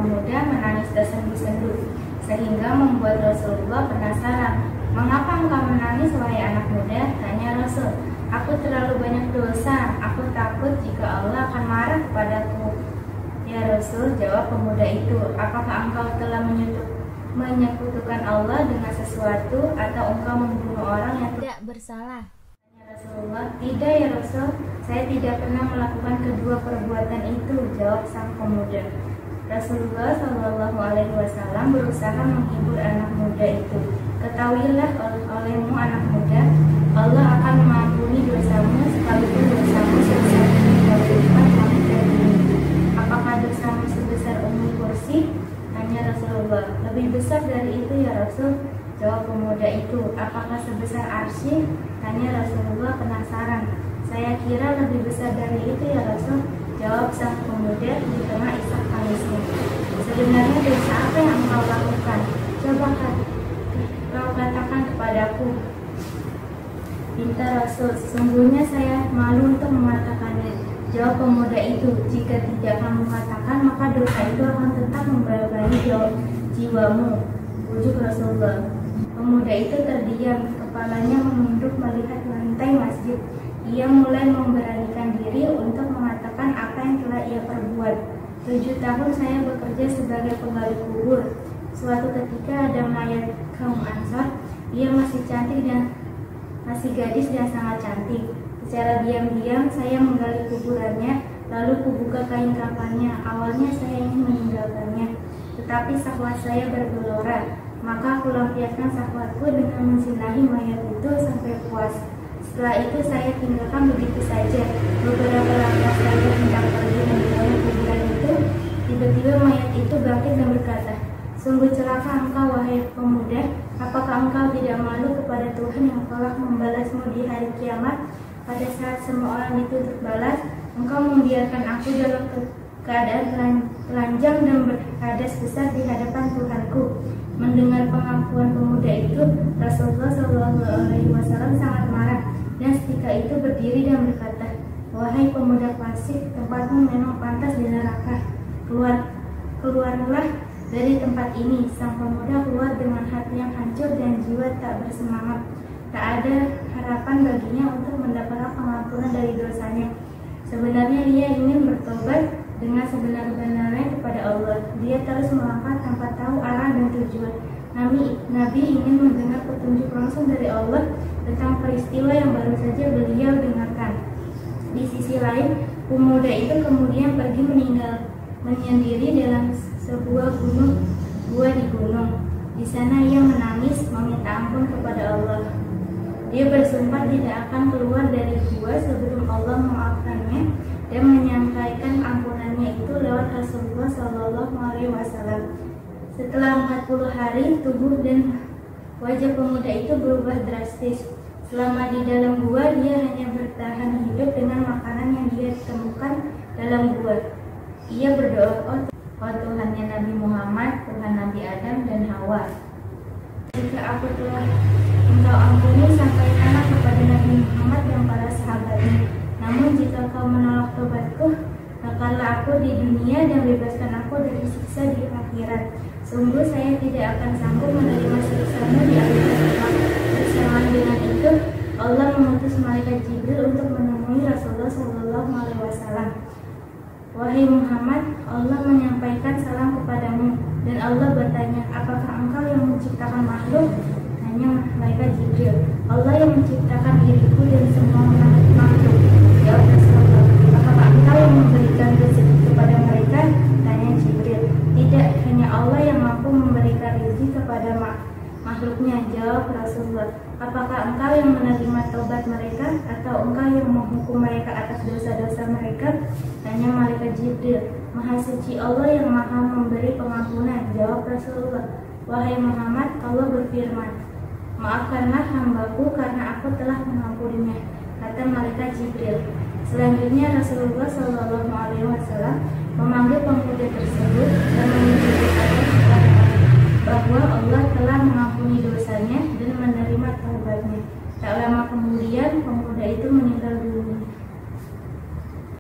pemuda menangis tersendu-sendu, sehingga membuat Rasulullah penasaran. "Mengapa engkau menangis, wahai anak muda?" tanya Rasul. "Aku terlalu banyak dosa, aku takut jika Allah akan marah kepadaku." "Ya Rasul," jawab pemuda itu, "apakah engkau telah menyekutukan Allah dengan sesuatu, atau engkau membunuh orang yang tidak bersalah?" Tanya Rasulullah. "Tidak ya Rasul, saya tidak pernah melakukan kedua perbuatan itu," jawab sang pemuda. Rasulullah Shallallahu Alaihi Wasallam berusaha menghibur anak muda itu. "Ketahuilah olehmu anak muda, Allah akan mengampuni dosamu sekalipun dosamu sebesar 34 langit dan bumi. Apakah dosamu sebesar Ummul Kursi?" tanya Rasulullah. "Lebih besar dari itu ya Rasul," jawab pemuda itu. "Apakah sebesar arsy?" tanya Rasulullah penasaran. "Saya kira lebih besar dari itu ya Rasul," jawab sang pemuda di tengah isak tangisnya. "Sebenarnya dosa apa yang engkau lakukan? Coba kau katakan kepadaku," pinta Rasul. "Sesungguhnya saya malu untuk mengatakannya," jawab pemuda itu. "Jika tidak kamu katakan, maka dosa itu akan tetap membebani jiwamu," ujuk Rasulullah. Pemuda itu terdiam, kepalanya menunduk melihat lantai masjid. Ia mulai memberanikan diri untuk mengatakan apa yang telah ia perbuat. 7 tahun saya bekerja sebagai penggali kubur. Suatu ketika ada mayat kaum Ansor. Ia masih cantik dan masih gadis dan sangat cantik. Secara diam-diam saya menggali kuburannya, lalu kubuka kain kafannya. Awalnya saya ingin meninggalkannya, tetapi syahwat saya bergelora. Maka aku lampiaskan syahwatku dengan menzinahi mayat itu sampai puas. Setelah itu saya tinggalkan begitu saja. Beberapa langkah saya hendak pergi meninggalkan kuburan itu, tiba-tiba mayat itu bangkit dan berkata, "Sungguh celaka engkau, wahai pemuda. Apakah engkau tidak malu kepada Tuhan yang telah membalasmu di hari kiamat? Pada saat semua orang dituntut balas, engkau membiarkan aku dalam keadaan telanjang dan berhadas besar di hadapan Tuhanku." Mendengar pengakuan pemuda itu, Rasulullah SAW sangat marah dan seketika itu berdiri dan berkata, "Wahai pemuda fasik, tempatmu memang pantas di neraka. Keluarlah dari tempat ini." Sang pemuda keluar dengan hati yang hancur dan jiwa tak bersemangat. Tak ada harapan baginya untuk mendapatkan pengampunan dari dosanya. Sebenarnya ia ingin bertobat dengan sebenar-benarnya kepada Allah. Dia terus melangkah tanpa tahu arah dan tujuan. Nabi ingin mendengar petunjuk langsung dari Allah tentang peristiwa yang baru saja beliau dengarkan. Di sisi lain, pemuda itu kemudian pergi menyendiri dalam sebuah gua di gunung. Di sana ia menangis meminta ampun kepada Allah. Dia bersumpah tidak akan keluar dari gua sebelum Allah memaafkannya dan menyampaikan ampunannya itu lewat Rasulullah SAW. Setelah 40 hari, tubuh dan wajah pemuda itu berubah drastis. Selama di dalam gua, dia hanya bertahan hidup dengan makanan yang dia temukan dalam gua. Ia berdoa, "Oh Tuhannya Nabi Muhammad, Tuhan Nabi Adam dan Hawa, jika aku telah engkau ampuni, sampaikanlah kepada Nabi Muhammad dan para sahabatnya. Namun jika kau menolak tobatku, lakukanlah aku di dunia dan bebaskan aku dari siksa di akhirat. Sungguh saya tidak akan sanggup menerima siksamu di akhirat kelak." Bersamaan dengan itu, Allah mengutus malaikat Jibril untuk menemui Rasulullah SAW. "Wahai Muhammad, Allah menyampaikan salam kepadamu." Dan Allah bertanya, "Apakah engkau yang menciptakan makhluk?" Tanya malaikat Jibril. "Allah yang menciptakan diriku dan semua makhluk," jawab Rasulullah. "Apakah engkau yang memberikan rezeki kepada mereka?" tanya Jibril. "Tidak, hanya Allah yang mampu memberikan rezeki kepada makhluknya," jawab Rasulullah. "Apakah engkau yang menerima taubat mereka, atau engkau yang menghukum mereka atas dosa-dosa mereka?" tanya malaikat Jibril. "Maha suci Allah yang maha memberi pengampunan," jawab Rasulullah. "Wahai Muhammad, Allah berfirman, maafkanlah hambaku karena aku telah mengampuninya," kata malaikat Jibril. Selanjutnya Rasulullah SAW memanggil pemuda tersebut dan menunjukkan bahwa Allah telah mengampuni dosanya dan menerima taubatnya. Tak lama kemudian pemuda itu